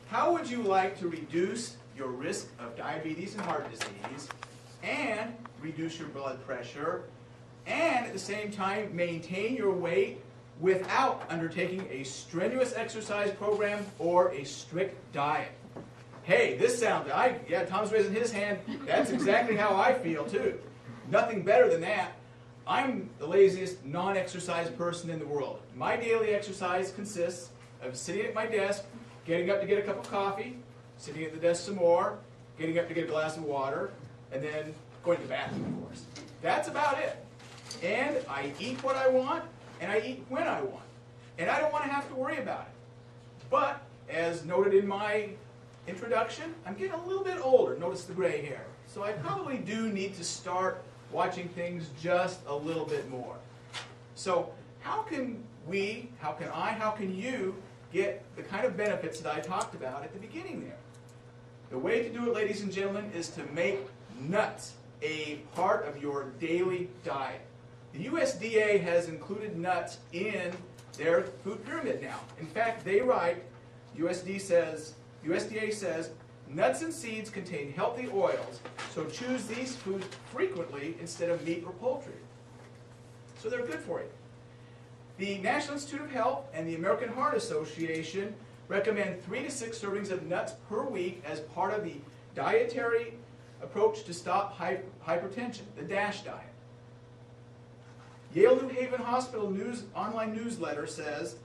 How would you like to reduce your risk of diabetes and heart disease, and reduce your blood pressure, and at the same time maintain your weight without undertaking a strenuous exercise program or a strict diet? Hey, this sounds, yeah, Tom's raising his hand. That's exactly how I feel too. Nothing better than that. I'm the laziest non-exercise person in the world. My daily exercise consists of sitting at my desk, getting up to get a cup of coffee, sitting at the desk some more, getting up to get a glass of water, and then going to the bathroom, of course. That's about it. And I eat what I want, and I eat when I want. And I don't want to have to worry about it. But, as noted in my introduction, I'm getting a little bit older. Notice the gray hair. So I probably do need to start watching things just a little bit more. So how can we, how can I, how can you get the kind of benefits that I talked about at the beginning there? The way to do it, ladies and gentlemen, is to make nuts a part of your daily diet. The USDA has included nuts in their food pyramid now. In fact, they write, USDA says, nuts and seeds contain healthy oils, so choose these foods frequently instead of meat or poultry. So they're good for you. The National Institute of Health and the American Heart Association recommend 3 to 6 servings of nuts per week as part of the dietary approach to stop hypertension, the DASH diet. Yale New Haven Hospital online newsletter says,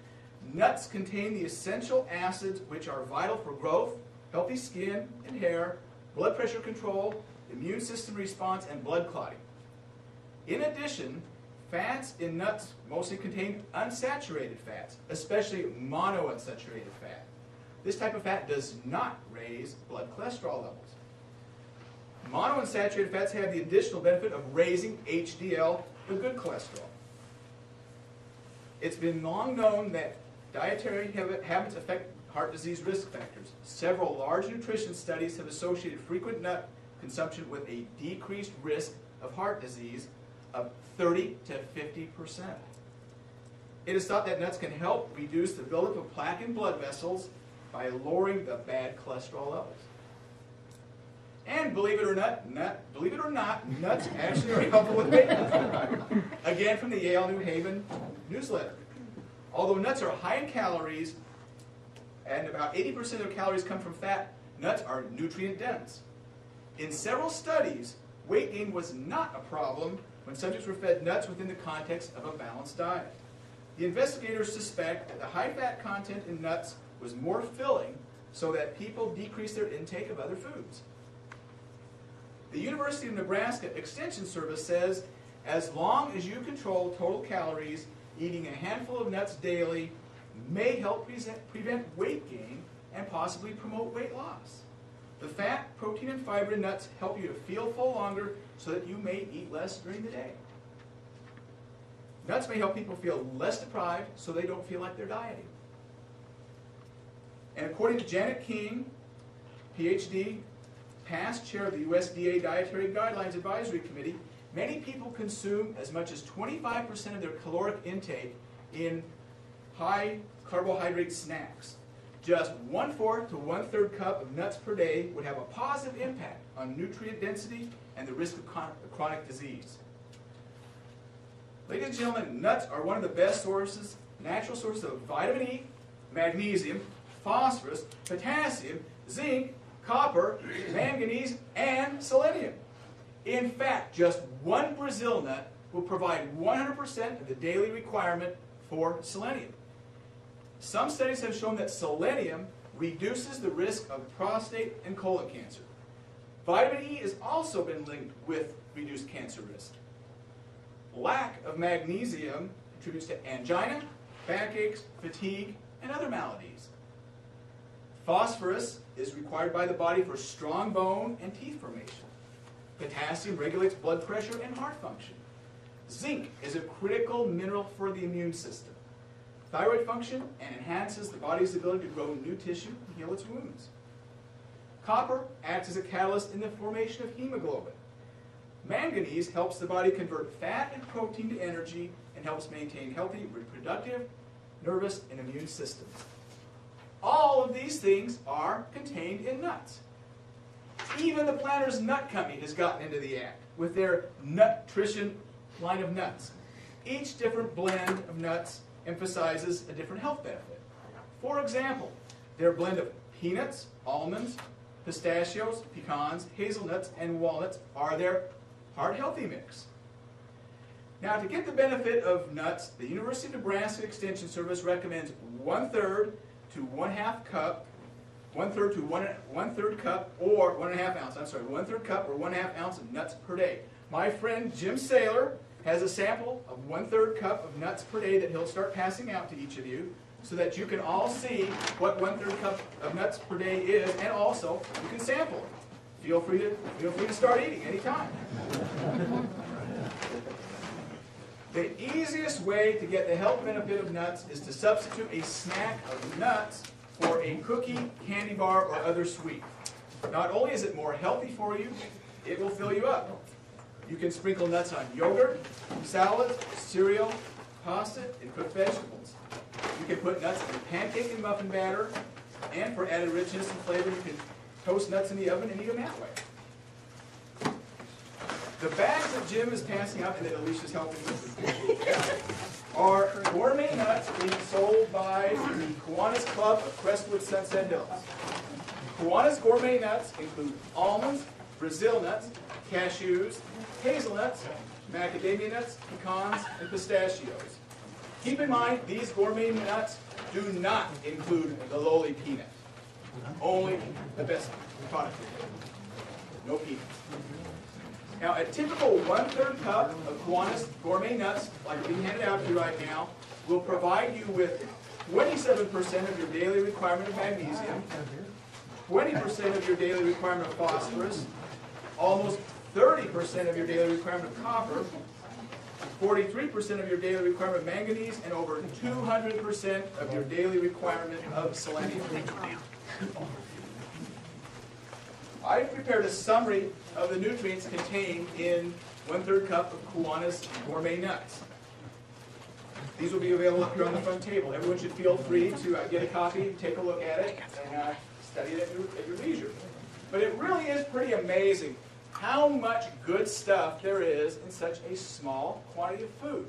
nuts contain the essential acids which are vital for growth, healthy skin and hair, blood pressure control, immune system response, and blood clotting. In addition, fats in nuts mostly contain unsaturated fats, especially monounsaturated fat. This type of fat does not raise blood cholesterol levels. Monounsaturated fats have the additional benefit of raising HDL, the good cholesterol. It's been long known that dietary habits affect heart disease risk factors. Several large nutrition studies have associated frequent nut consumption with a decreased risk of heart disease of 30 to 50%. It is thought that nuts can help reduce the buildup of plaque in blood vessels by lowering the bad cholesterol levels. And believe it or not, nuts actually are helpful with weight loss. Again, from the Yale New Haven newsletter. Although nuts are high in calories, and about 80% of their calories come from fat, nuts are nutrient dense. In several studies, weight gain was not a problem when subjects were fed nuts within the context of a balanced diet. The investigators suspect that the high fat content in nuts was more filling, so that people decreased their intake of other foods. The University of Nebraska Extension Service says, as long as you control total calories, eating a handful of nuts daily may help prevent weight gain and possibly promote weight loss. The fat, protein, and fiber in nuts help you to feel full longer so that you may eat less during the day. Nuts may help people feel less deprived so they don't feel like they're dieting. And according to Janet King, PhD, past chair of the USDA Dietary Guidelines Advisory Committee, many people consume as much as 25% of their caloric intake in high carbohydrate snacks. Just 1/4 to 1/3 cup of nuts per day would have a positive impact on nutrient density and the risk of chronic disease. Ladies and gentlemen, nuts are one of the best sources, natural sources of vitamin E, magnesium, phosphorus, potassium, zinc, copper, manganese, and selenium. In fact, just one Brazil nut will provide 100% of the daily requirement for selenium. Some studies have shown that selenium reduces the risk of prostate and colon cancer. Vitamin E has also been linked with reduced cancer risk. Lack of magnesium contributes to angina, backaches, fatigue, and other maladies. Phosphorus is required by the body for strong bone and teeth formation. Potassium regulates blood pressure and heart function. Zinc is a critical mineral for the immune system, thyroid function, and enhances the body's ability to grow new tissue and heal its wounds. Copper acts as a catalyst in the formation of hemoglobin. Manganese helps the body convert fat and protein to energy and helps maintain healthy reproductive, nervous, and immune systems. All of these things are contained in nuts. Even the Planters Nut Company has gotten into the act with their nutrition line of nuts. Each different blend of nuts emphasizes a different health benefit. For example, their blend of peanuts, almonds, pistachios, pecans, hazelnuts, and walnuts are their heart healthy mix. Now, to get the benefit of nuts, the University of Nebraska Extension Service recommends 1/3 to 1/2 cup, 1/3 to 1/3 cup or 1/2 ounce. I'm sorry, 1/3 cup or 1/2 ounce of nuts per day. My friend Jim Saylor has a sample of 1/3 cup of nuts per day that he'll start passing out to each of you, so that you can all see what 1/3 cup of nuts per day is, and also you can sample it. Feel free to start eating anytime. The easiest way to get the health benefit of nuts is to substitute a snack of nuts for a cookie, candy bar, or other sweet. Not only is it more healthy for you, it will fill you up. You can sprinkle nuts on yogurt, salads, cereal, pasta, and cooked vegetables. You can put nuts in pancake and muffin batter, and for added richness and flavor, you can toast nuts in the oven and eat them that way. The bags that Jim is passing out and that Alicia's helping with are gourmet nuts being sold by the Kiwanis Club of Crestwood Sunset Hills. Kiwanis gourmet nuts include almonds, Brazil nuts, cashews, hazelnuts, macadamia nuts, pecans, and pistachios. Keep in mind, these gourmet nuts do not include the lowly peanut. Only the best product. No peanuts. Now, a typical 1/3 cup of Kiwanis gourmet nuts, like being handed out to you right now, will provide you with 27% of your daily requirement of magnesium, 20% of your daily requirement of phosphorus, almost 30% of your daily requirement of copper, 43% of your daily requirement of manganese, and over 200% of your daily requirement of selenium. I've prepared a summary of the nutrients contained in 1/3 cup of Kiwanis gourmet nuts. These will be available up here on the front table. Everyone should feel free to get a copy, take a look at it, and study it at your leisure. But it really is pretty amazing how much good stuff there is in such a small quantity of food.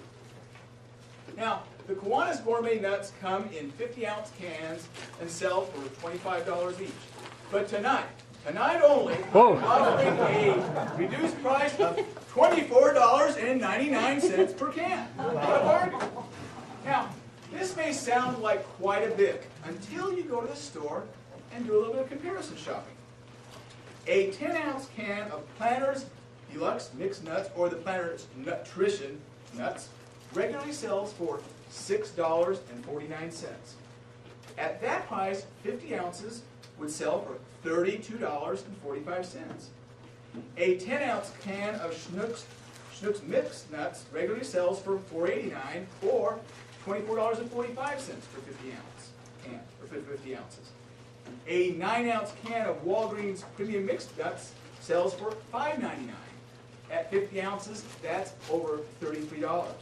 Now, the Kiwanis gourmet nuts come in 50-ounce cans and sell for $25 each. But tonight only, I'm offering a reduced price of $24.99 per can. What a bargain. Now, this may sound like quite a bit until you go to the store and do a little bit of comparison shopping. A 10-ounce can of Planters Deluxe Mixed Nuts, or the Planters Nutrition Nuts, regularly sells for $6.49. At that price, 50 ounces would sell for $32.45. A 10-ounce can of Schnucks Mixed Nuts regularly sells for $4.89 or $24.45 for 50 ounces. A 9-ounce can of Walgreens Premium Mixed Nuts sells for $5.99. At 50 ounces, that's over $33.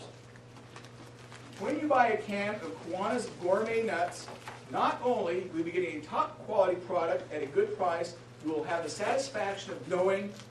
When you buy a can of Kiwanis gourmet nuts, not only will you be getting a top quality product at a good price, you will have the satisfaction of knowing